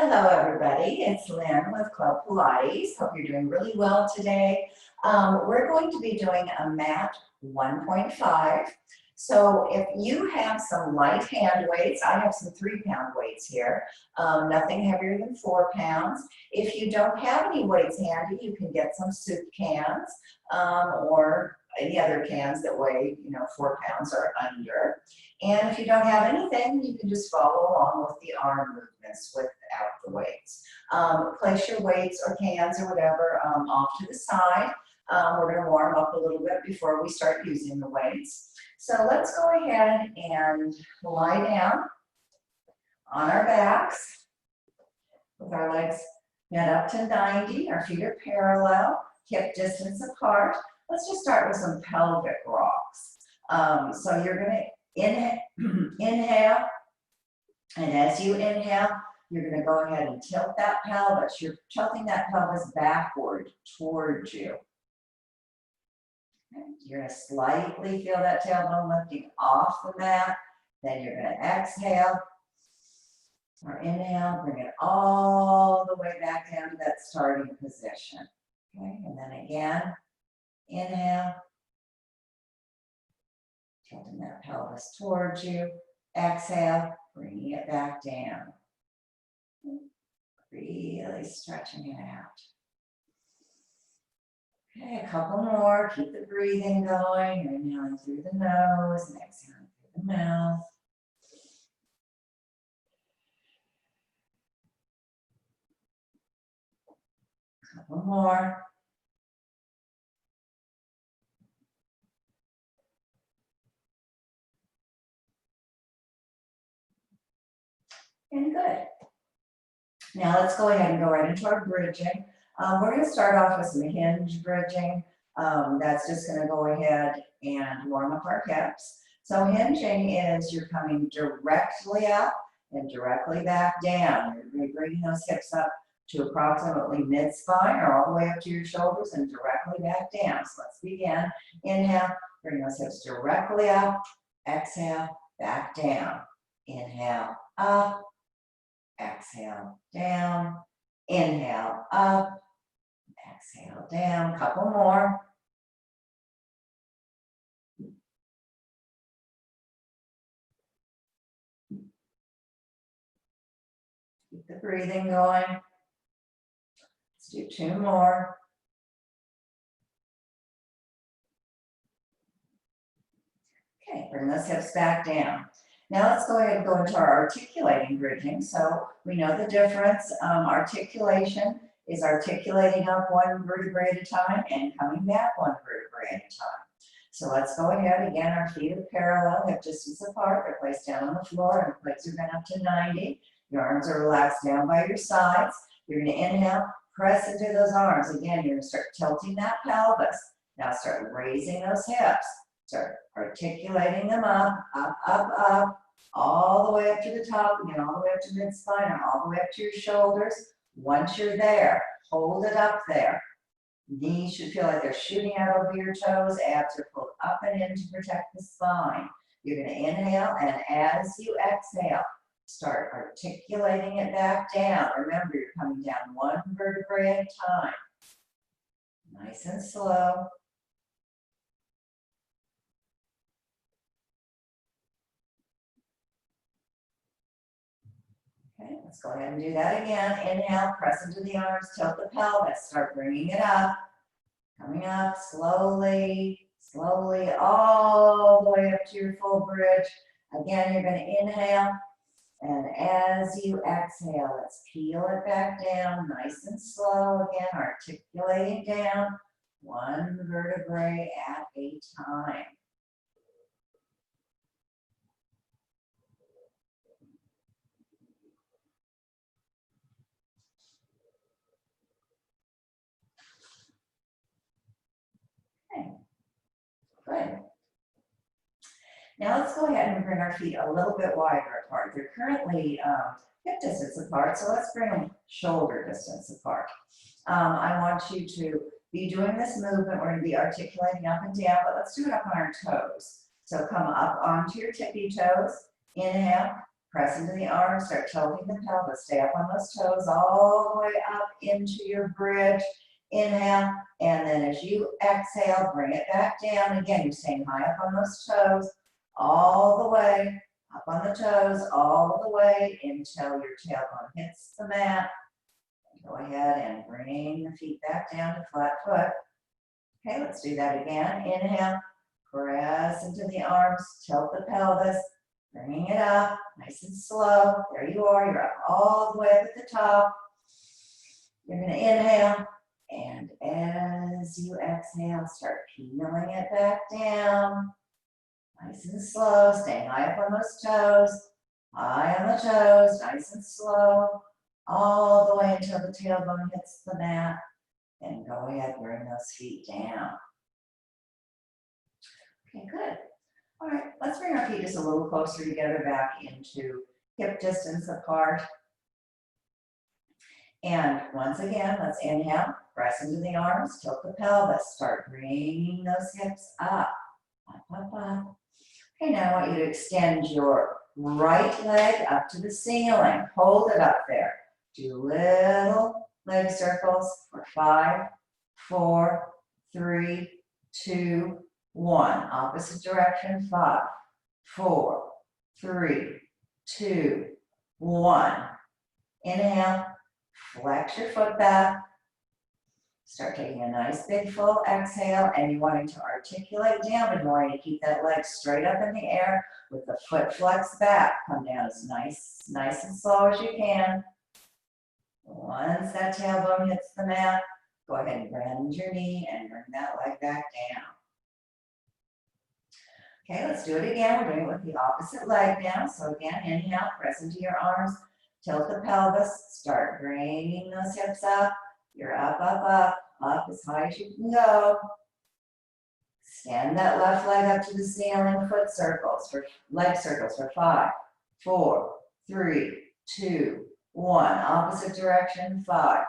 Hello, everybody. It's Lynn with Club Pilates. Hope you're doing really well today. We're going to be doing a mat 1.5. So if you have some light hand weights, I have some 3-pound weights here, nothing heavier than 4 pounds. If you don't have any weights handy, you can get some soup cans or any other cans that weigh, 4 pounds or under. And if you don't have anything, you can just follow along with the arm movements without the weights. Place your weights or cans or whatever off to the side. We're going to warm up a little bit before we start using the weights. So let's go ahead and lie down on our backs with our legs bent up to 90. Our feet are parallel, hip distance apart. Let's just start with some pelvic rocks. So you're going to inhale, and as you inhale, you're going to go ahead and tilt that pelvis. You're tilting that pelvis backward towards you. Okay. You're going to slightly feel that tailbone lifting off the mat. Then you're going to exhale or inhale, bring it all the way back down to that starting position. Okay, and then again, inhale. Tilting that pelvis towards you. Exhale, bringing it back down. Really stretching it out. Okay, a couple more. Keep the breathing going. You're inhaling through the nose and exhaling through the mouth. A couple more. And good. Now let's go ahead and go right into our bridging. We're going to start off with some hinge bridging. That's just going to go ahead and warm up our hips. So hinging is you're coming directly up and directly back down. You're going to be bringing those hips up to approximately mid-spine or all the way up to your shoulders and directly back down. So let's begin. Inhale, bring those hips directly up. Exhale, back down. Inhale, up. Exhale, down. Inhale, up. Exhale, down. Couple more. Keep the breathing going. Let's do 2 more. Okay, bring those hips back down. Now let's go ahead and go into our articulating bridging. So we know the difference. Articulation is articulating up 1 vertebrae at a time and coming back 1 vertebrae at a time. So let's go ahead. Again, our feet are parallel, hip distance apart. They're placed down on the floor and legs are bent up to 90. Your arms are relaxed down by your sides. You're going to inhale, press into those arms. Again, you're going to start tilting that pelvis. Now start raising those hips. Start articulating them up, all the way up to the top, again, all the way up to mid-spine, and all the way up to your shoulders. Once you're there, hold it up there. Knees should feel like they're shooting out over your toes. Abs are pulled up and in to protect the spine. You're going to inhale, and as you exhale, start articulating it back down. Remember, you're coming down 1 vertebrae at a time. Nice and slow. Okay, let's go ahead and do that again. Inhale, press into the arms, tilt the pelvis, start bringing it up. Coming up slowly, slowly, all the way up to your full bridge. Again, you're going to inhale, and as you exhale, let's peel it back down, nice and slow. Again, articulating down 1 vertebrae at a time. Good. Now let's go ahead and bring our feet a little bit wider apart. They're currently hip distance apart, so let's bring them shoulder distance apart. I want you to be doing this movement. We're going to be articulating up and down, but let's do it up on our toes. So come up onto your tippy toes. Inhale, Press into the arms, start tilting the pelvis. Stay up on those toes all the way up into your bridge. Inhale, and then as you exhale, bring it back down. Again, you're staying high up on those toes, all the way, up on the toes, all the way until your tailbone hits the mat. Go ahead and bring the feet back down to flat foot. Okay, let's do that again. Inhale, press into the arms, tilt the pelvis, bringing it up, nice and slow. There you are, you're up all the way up at the top. You're gonna inhale, and as you exhale, start peeling it back down. Nice and slow, staying high up on those toes, high on the toes, nice and slow, all the way until the tailbone hits the mat. And go ahead, bring those feet down. Okay, good. All right, let's bring our feet just a little closer together, back into hip distance apart. And once again, let's inhale, press into the arms, tilt the pelvis, start bringing those hips up, up, up, up. Okay, now I want you to extend your right leg up to the ceiling. Hold it up there. Do little leg circles for 5, 4, 3, 2, 1. Opposite direction, 5, 4, 3, 2, 1. Inhale, flex your foot back. Start taking a nice big full exhale, and you're wanting to articulate down, but you want to keep that leg straight up in the air with the foot flexed back. Come down as nice and slow as you can. Once that tailbone hits the mat, go ahead and bend your knee and bring that leg back down. Okay, let's do it again. We're doing it with the opposite leg now. So again, inhale, press into your arms, tilt the pelvis, start bringing those hips up. You're up, up, up, up as high as you can go. Extend that left leg up to the ceiling, foot circles, for leg circles for 5, 4, 3, 2, 1. Opposite direction, 5,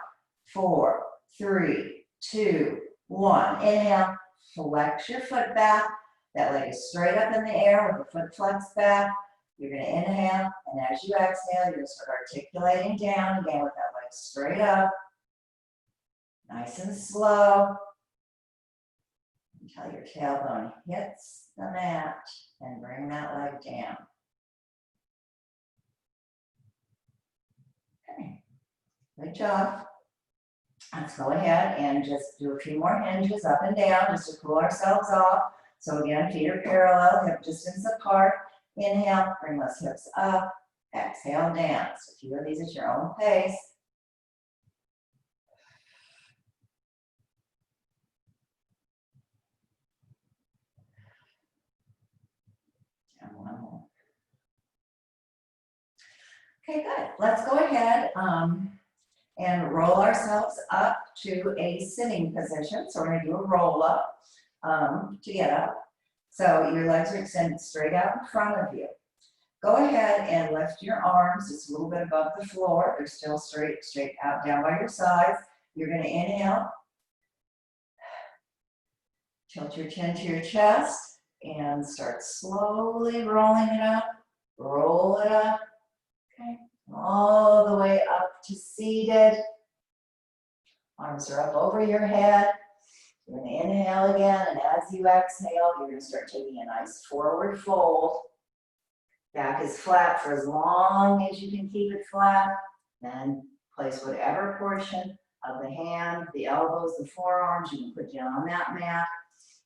4, 3, 2, 1. Inhale, flex your foot back. That leg is straight up in the air with the foot flexed back. You're going to inhale, and as you exhale, you're going to start articulating down again with that leg straight up. Nice and slow until your tailbone hits the mat, and bring that leg down. Okay, good job. Let's go ahead and just do a few more hinges up and down just to cool ourselves off. So again, feet are parallel, hip distance apart. Inhale, bring those hips up. Exhale down. So a few of these at your own pace. And one more. Okay, good. Let's go ahead and roll ourselves up to a sitting position. So we're going to do a roll up to get up. So your legs are extended straight out in front of you. Go ahead and lift your arms just a little bit above the floor. They're still straight out down by your sides. You're going to inhale. Tilt your chin to your chest and start slowly rolling it up. Roll it up. Okay. All the way up to seated. Arms are up over your head. You're going to inhale again, and as you exhale, you're going to start taking a nice forward fold. Back is flat for as long as you can keep it flat. Then place whatever portion of the hand, the elbows, the forearms, you can put down on that mat.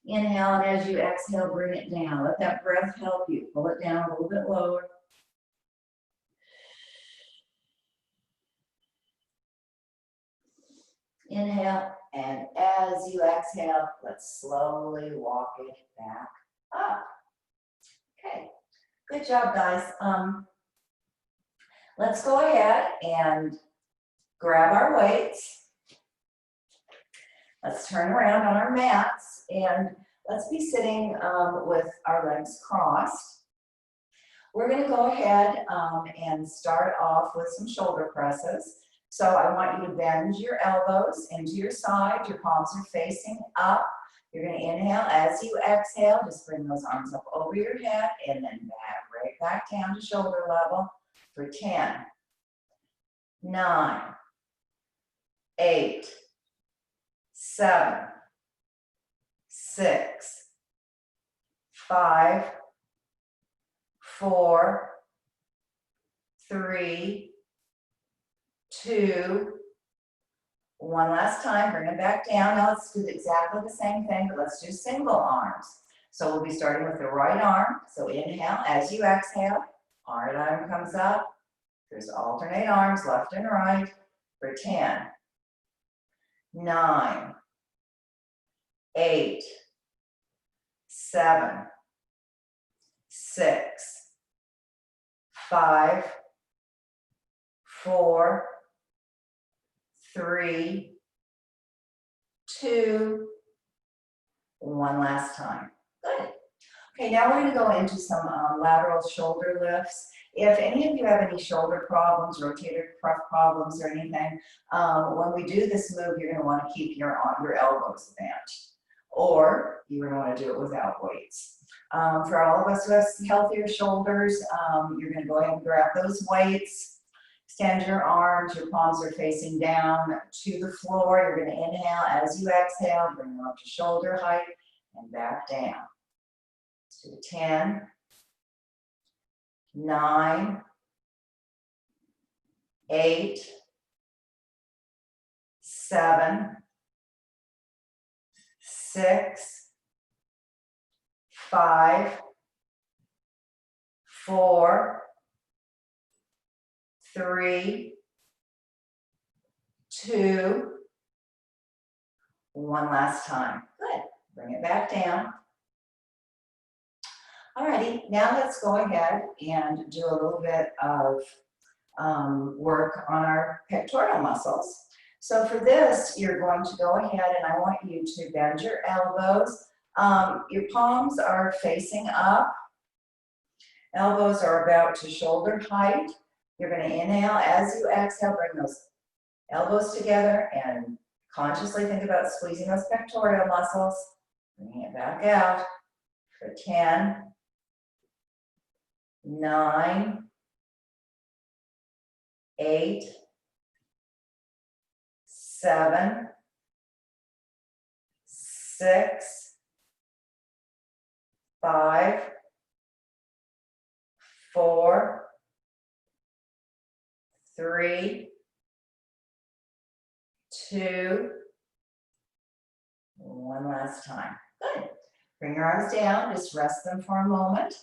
Inhale, and as you exhale, bring it down. Let that breath help you. Pull it down a little bit lower. Inhale, and as you exhale, let's slowly walk it back up. Okay, good job, guys. Let's go ahead and grab our weights. Let's turn around on our mats, and let's be sitting with our legs crossed. We're going to go ahead and start off with some shoulder presses. So I want you to bend your elbows into your side. Your palms are facing up. You're going to inhale. As you exhale, just bring those arms up over your head and then right back down to shoulder level. for 10, 9, 8, 7, 6, 5, 4, 3, 2, one last time, bring it back down. Now let's do exactly the same thing, but let's do single arms. So we'll be starting with the right arm. So inhale, as you exhale, right arm comes up. There's alternate arms, left and right, for 10, 9, 8, 7, 6, 5, 4, 3, 2, one last time. Good. Okay, now we're going to go into some lateral shoulder lifts. If any of you have any shoulder problems, rotator cuff problems or anything, when we do this move, you're going to want to keep your elbows bent, or you're going to want to do it without weights. For all of us who have healthier shoulders, you're going to go ahead and grab those weights. Extend your arms, your palms are facing down to the floor. You're going to inhale as you exhale, bring them up to shoulder height and back down. To 10, 9, 8, 7, 6, 5, 4, 3, 2, one last time. Good. Bring it back down. Alrighty, now let's go ahead and do a little bit of work on our pectoral muscles. So for this, you're going to go ahead and I want you to bend your elbows. Your palms are facing up. Elbows are about to shoulder height. You're going to inhale. As you exhale, bring those elbows together and consciously think about squeezing those pectoral muscles. Bringing it back out for 10, 9, 8, 7, 6, 5, 4, 3, 2, one last time. Good. Bring your arms down, just rest them for a moment.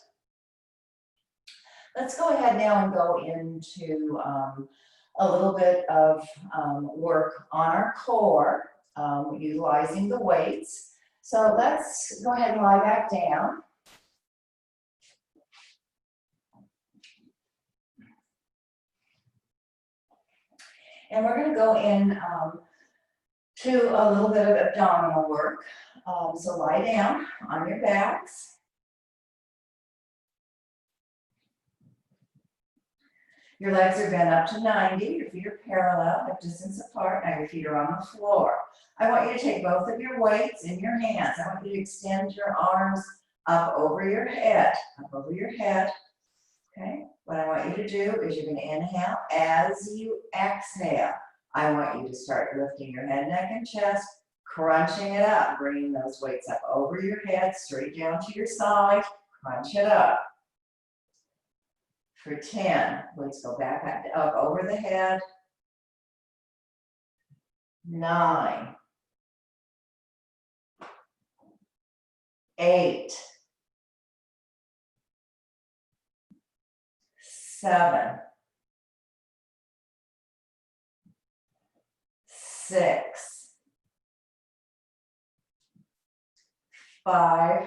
Let's go ahead now and go into a little bit of work on our core, utilizing the weights. So let's go ahead and lie back down. And we're going to go in to a little bit of abdominal work. So lie down on your backs. Your legs are bent up to 90. Your feet are parallel, hip distance apart. Now your feet are on the floor. I want you to take both of your weights in your hands. I want you to extend your arms up over your head, Okay? What I want you to do is you're going to inhale. As you exhale, I want you to start lifting your head, neck, and chest, crunching it up, bringing those weights up over your head, straight down to your side. Crunch it up. For 10, let's go back up over the head. 9, 8, 7, 6, 5,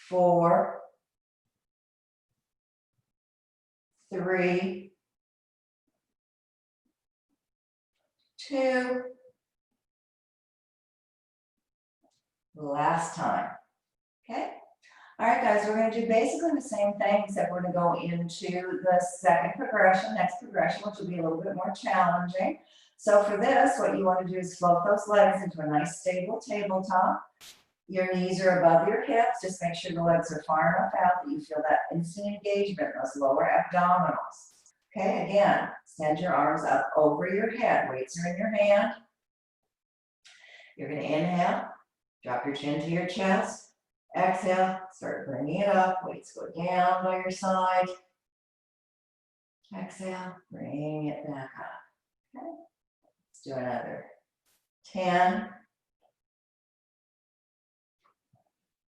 4, 3, 2, last time. Okay? All right, guys, we're going to do basically the same thing, except we're going to go into the second progression, next progression, which will be a little bit more challenging. So for this, what you want to do is float those legs into a nice stable tabletop. Your knees are above your hips. Just make sure the legs are far enough out that you feel that instant engagement in those lower abdominals. Okay, again, send your arms up over your head. Weights are in your hand. You're going to inhale, drop your chin to your chest. Exhale, start bringing it up. Weights go down by your side. Exhale, bring it back up. Okay, let's do another. 10,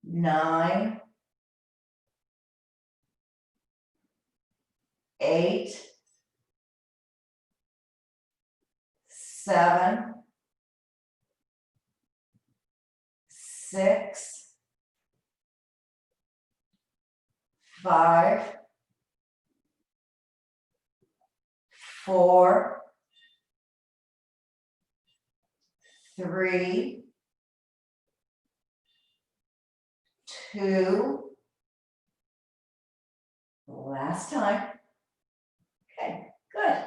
9, 8, 7, 6, 5, 4, 3, 2, last time. Okay, good.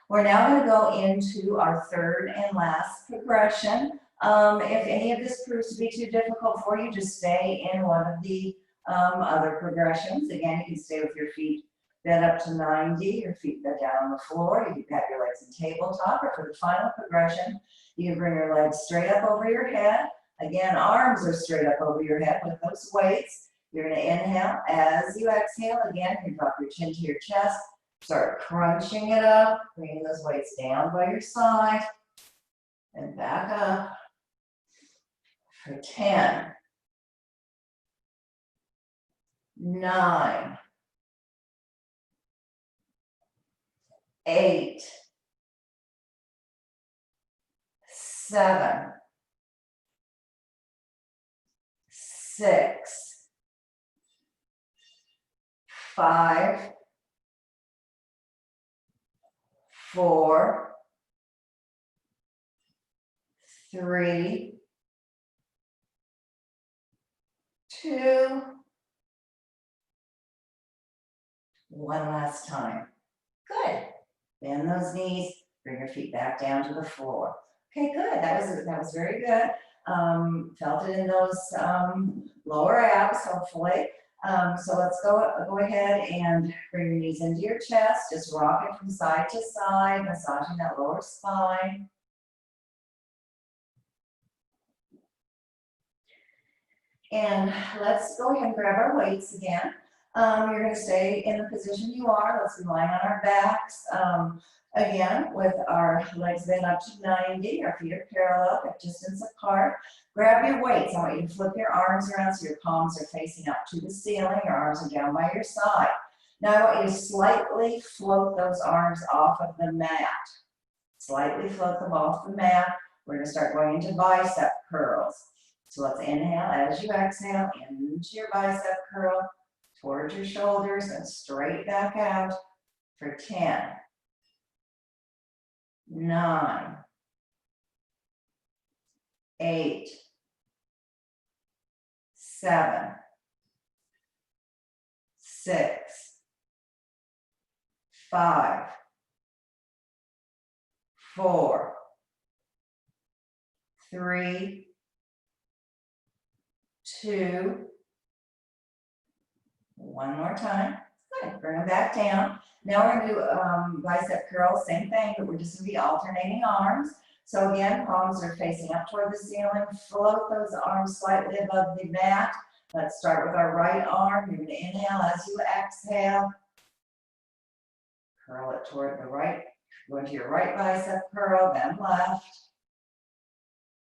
We're now going to go into our third and last progression. If any of this proves to be too difficult for you, just stay in one of the other progressions. Again, you can stay with your feet bent up to 90, your feet bent down on the floor. You can have your legs in tabletop, or for the final progression, you can bring your legs straight up over your head. Again, arms are straight up over your head with those weights. You're going to inhale. As you exhale, again, you drop your chin to your chest. Start crunching it up, bringing those weights down by your side and back up for 10, 9, 8, 7, 6, 5, 4, 3, 2, one last time. Good. Bend those knees, bring your feet back down to the floor. Okay, good. That was very good. Felt it in those lower abs, hopefully. So let's go ahead and bring your knees into your chest. Just rock it from side to side, massaging that lower spine. And let's go ahead and grab our weights again. You're going to stay in the position you are. Let's be lying on our backs. Again, with our legs bent up to 90, our feet are parallel, a distance apart. Grab your weights. I want you to flip your arms around so your palms are facing up to the ceiling. Your arms are down by your side. Now I want you to slightly float those arms off of the mat. Slightly float them off the mat. We're going to start going into bicep curls. So let's inhale as you exhale into your bicep curl, towards your shoulders and straight back out for 10, 9, 8, 7, 6, 5, 4, 3, 2, one more time. Good. Bring them back down. Now we're going to do bicep curls, same thing, but we're just going to be alternating arms. So again, palms are facing up toward the ceiling. Float those arms slightly above the mat. Let's start with our right arm. You're going to inhale as you exhale. Curl it toward the right. Go into your right bicep curl, then left.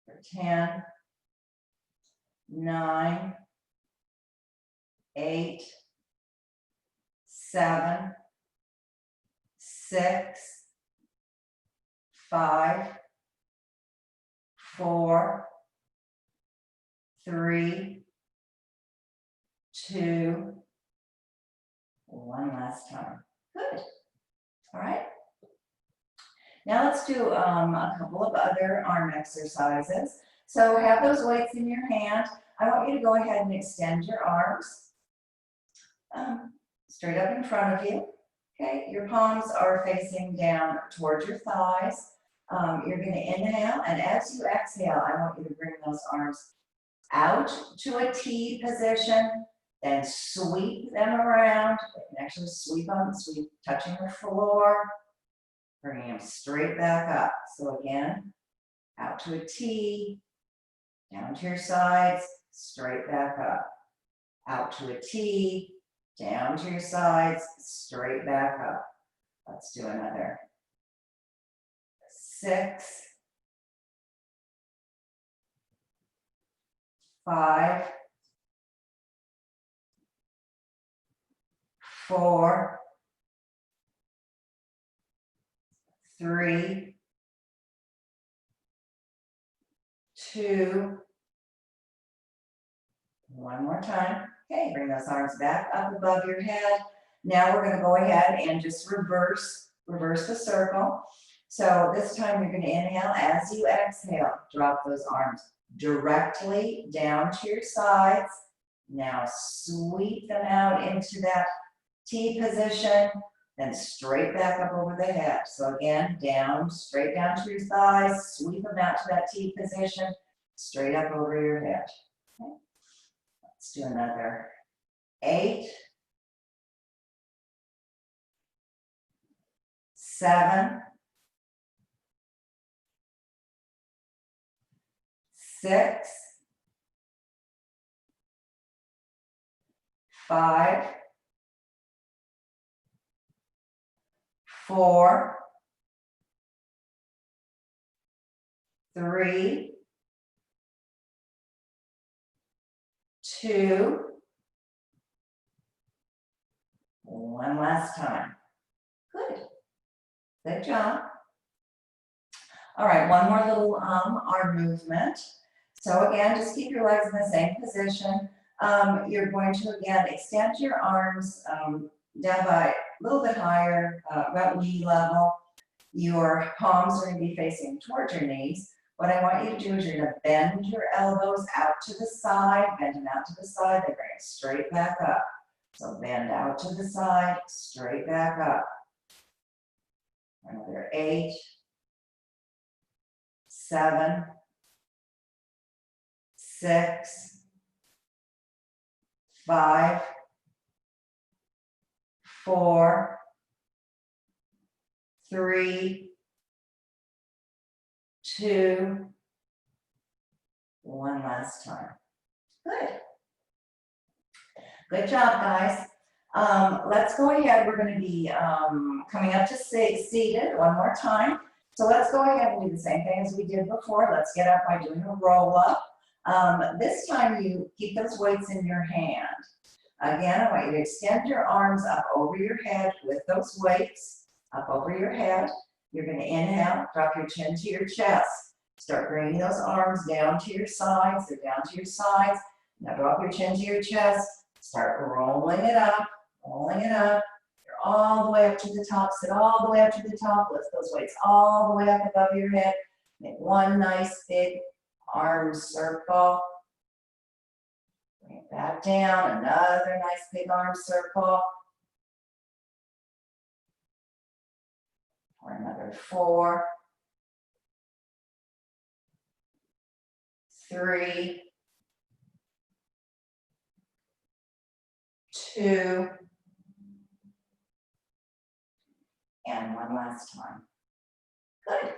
For 10, 9, 8, 7, 6, 5, 4, 3, 2, one last time. Good. All right. Now let's do a couple of other arm exercises. So have those weights in your hand. I want you to go ahead and extend your arms straight up in front of you. Okay, your palms are facing down towards your thighs. You're going to inhale, and as you exhale, I want you to bring those arms out to a T position, then sweep them around. You can actually sweep them, sweep touching the floor, bringing them straight back up. So again, out to a T, down to your sides, straight back up. Out to a T, down to your sides, straight back up. Let's do another 6, 5, 4, 3, 2, one more time. Okay, bring those arms back up above your head. Now we're going to go ahead and just reverse the circle. So this time you're going to inhale. As you exhale, drop those arms directly down to your sides. Now sweep them out into that T position, then straight back up over the head. So again, down, straight down to your thighs, sweep them out to that T position, straight up over your head. Okay. Let's do another 8, 7, 6, 5, 4, 3, 2, one last time. Good. Good job. All right, one more little arm movement. So again, just keep your legs in the same position. You're going to, again, extend your arms down by a little bit higher, about knee level. Your palms are going to be facing towards your knees. What I want you to do is you're going to bend your elbows out to the side, bend them out to the side, then bring it straight back up. So bend out to the side, straight back up. Another 8, 7, 6, 5, 4, 3, 2, one last time. Good. Good job, guys. Let's go ahead. We're going to be coming up to seated one more time. So let's go ahead and do the same thing as we did before. Let's get up by doing a roll up. This time you keep those weights in your hand. Again, I want you to extend your arms up over your head with those weights up over your head. You're going to inhale, drop your chin to your chest. Start bringing those arms down to your sides. They're down to your sides. Now drop your chin to your chest. Start rolling it up, rolling it up. You're all the way up to the top. Sit all the way up to the top. Lift those weights all the way up above your head. Make one nice big arm circle. Bring it back down. Another nice big arm circle. For another 4, 3, 2, and one last time. Good.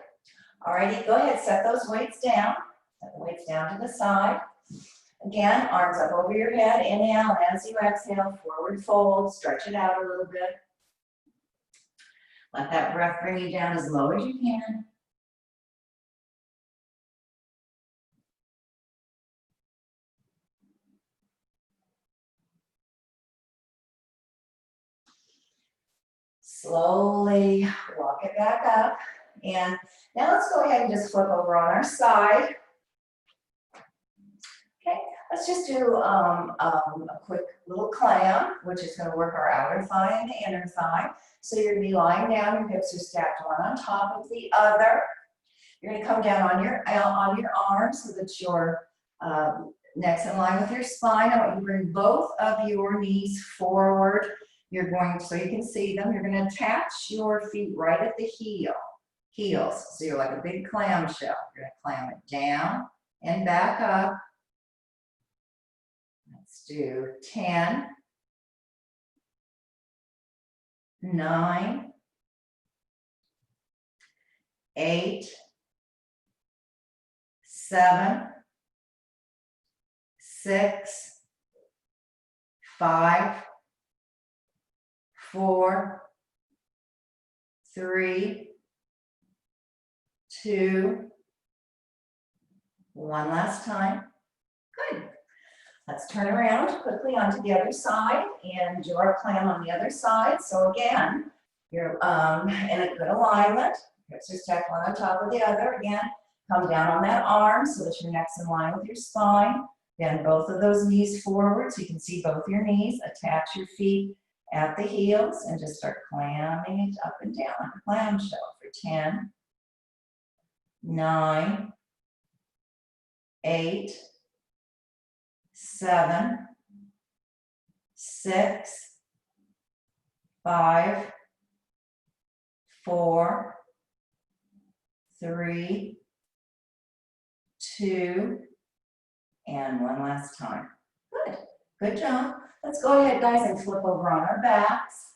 All righty, go ahead, set those weights down. Set the weights down to the side. Again, arms up over your head. Inhale, as you exhale, forward fold, stretch it out a little bit. Let that breath bring you down as low as you can. Slowly walk it back up. And now let's go ahead and just flip over on our side. Okay, let's just do a quick little clam, which is going to work our outer thigh and the inner thigh. So you're going to be lying down, your hips are stacked one on top of the other. You're going to come down on your arms so that your neck's in line with your spine. I want you to bring both of your knees forward. You're going, so you can see them, you're going to attach your feet right at the heels. So you're like a big clamshell. You're going to clam it down and back up. Let's do 10, 9, 8, 7, 6, 5, 4, 3, 2, one last time. Good. Let's turn around quickly onto the other side and do our clam on the other side. So again, you're in a good alignment. Hips are stacked one on top of the other. Again, come down on that arm so that your neck's in line with your spine. Bend both of those knees forward so you can see both your knees. Attach your feet at the heels and just start clamming it up and down like a clamshell for 10, 9, 8, 7, 6, 5, 4, 3, 2, and one last time. Good. Good job. Let's go ahead, guys, and flip over on our backs.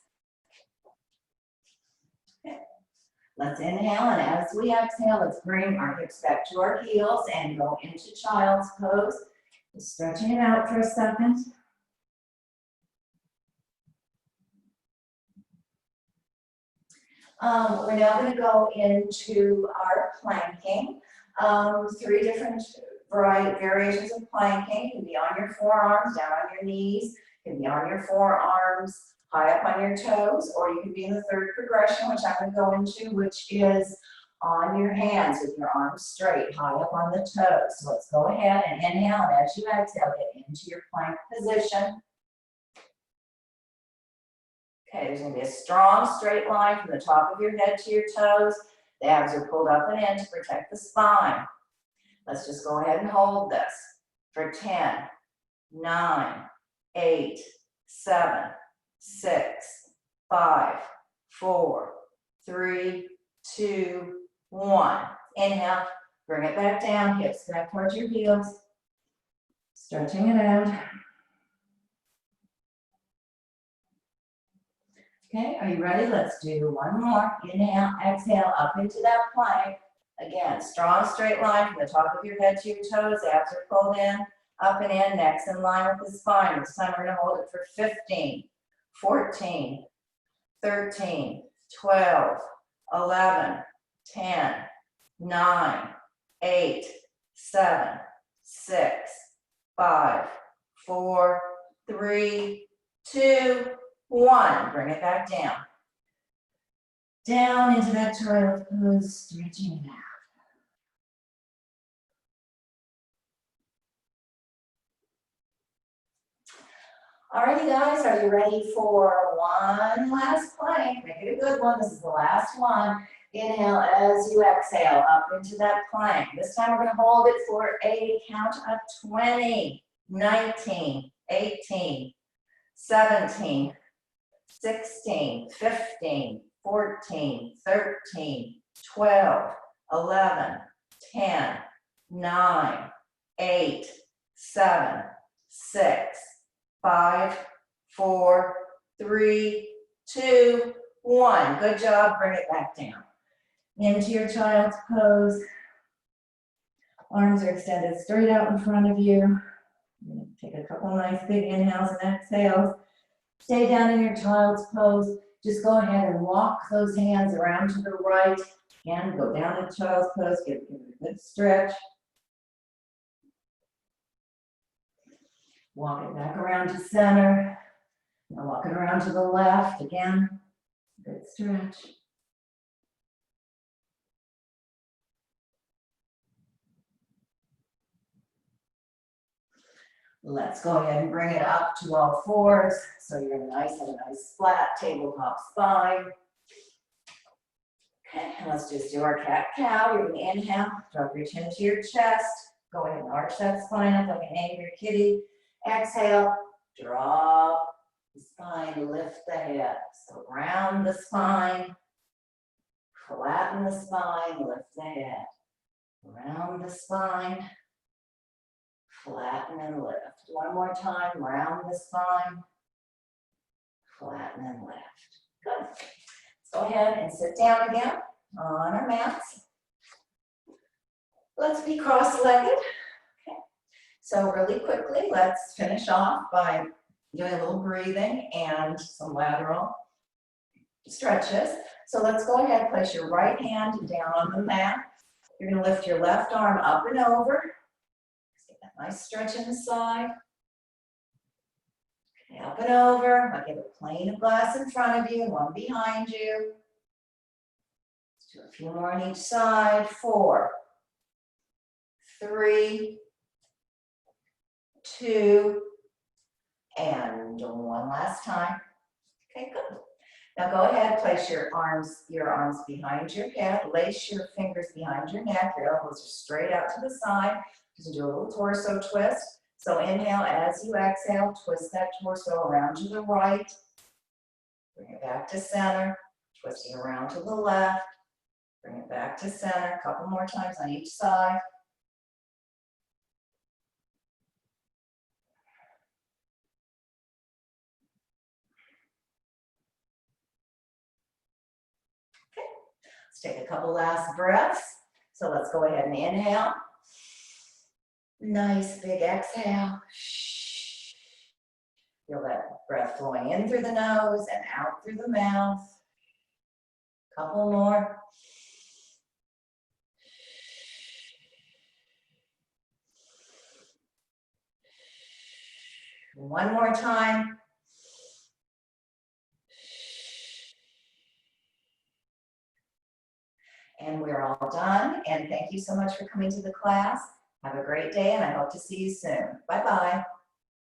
Okay. Let's inhale, and as we exhale, let's bring our hips back to our heels and go into child's pose. Just stretching it out for a second. We're now going to go into our planking. 3 different variations of planking. It can be on your forearms, down on your knees. It can be on your forearms, high up on your toes, or you can be in the third progression, which I'm going to go into, which is on your hands with your arms straight, high up on the toes. So let's go ahead and inhale, and as you exhale, get into your plank position. Okay, there's going to be a strong straight line from the top of your head to your toes. The abs are pulled up and in to protect the spine. Let's just go ahead and hold this for 10, 9, 8, 7, 6, 5, 4, 3, 2, 1. Inhale, bring it back down, hips back towards your heels. Stretching it out. Okay, are you ready? Let's do one more. Inhale, exhale, up into that plank. Again, strong straight line from the top of your head to your toes. Abs are pulled in, up and in, neck's in line with the spine. This time we're going to hold it for 15, 14, 13, 12, 11, 10, 9, 8, 7, 6, 5, 4, 3, 2, 1. Bring it back down. Down into that child pose, stretching it out. Alrighty, guys, are you ready for one last plank? Make it a good one. This is the last one. Inhale as you exhale up into that plank. This time we're going to hold it for a count of 20, 19, 18, 17, 16, 15, 14, 13, 12, 11, 10, 9, 8, 7, 6, 5, 4, 3, 2, 1. Good job. Bring it back down. Into your child's pose. Arms are extended straight out in front of you. You're going to take a couple nice big inhales and exhales. Stay down in your child's pose. Just go ahead and walk those hands around to the right and go down to child's pose. Give it a good stretch. Walk it back around to center. Now walk it around to the left. Again, good stretch. Let's go ahead and bring it up to all fours. So you're have a nice flat tabletop spine. Okay, let's just do our cat-cow. You're going to inhale, drop your chin to your chest. Go ahead and arch that spine up like an angry kitty. Exhale, drop the spine, lift the head. So round the spine, flatten the spine, lift the head. Round the spine, flatten and lift. One more time, round the spine, flatten and lift. Good. Let's go ahead and sit down again on our mats. Let's be cross-legged. Okay. So really quickly, let's finish off by doing a little breathing and some lateral stretches. So let's go ahead, place your right hand down on the mat. You're going to lift your left arm up and over. Get that nice stretch in the side. Okay, up and over. I'll give a plane of glass in front of you, one behind you. Let's do a few more on each side. 4, 3, 2, and one last time. Okay, good. Now go ahead, place your arms behind your head, lace your fingers behind your neck, your elbows are straight out to the side. Just do a little torso twist. So inhale, as you exhale, twist that torso around to the right. Bring it back to center, twisting around to the left. Bring it back to center, a couple more times on each side. Let's take a couple last breaths. So let's go ahead and inhale. Nice big exhale. Feel that breath flowing in through the nose and out through the mouth. Couple more. One more time. And we're all done. And thank you so much for coming to the class. Have a great day, and I hope to see you soon. Bye-bye.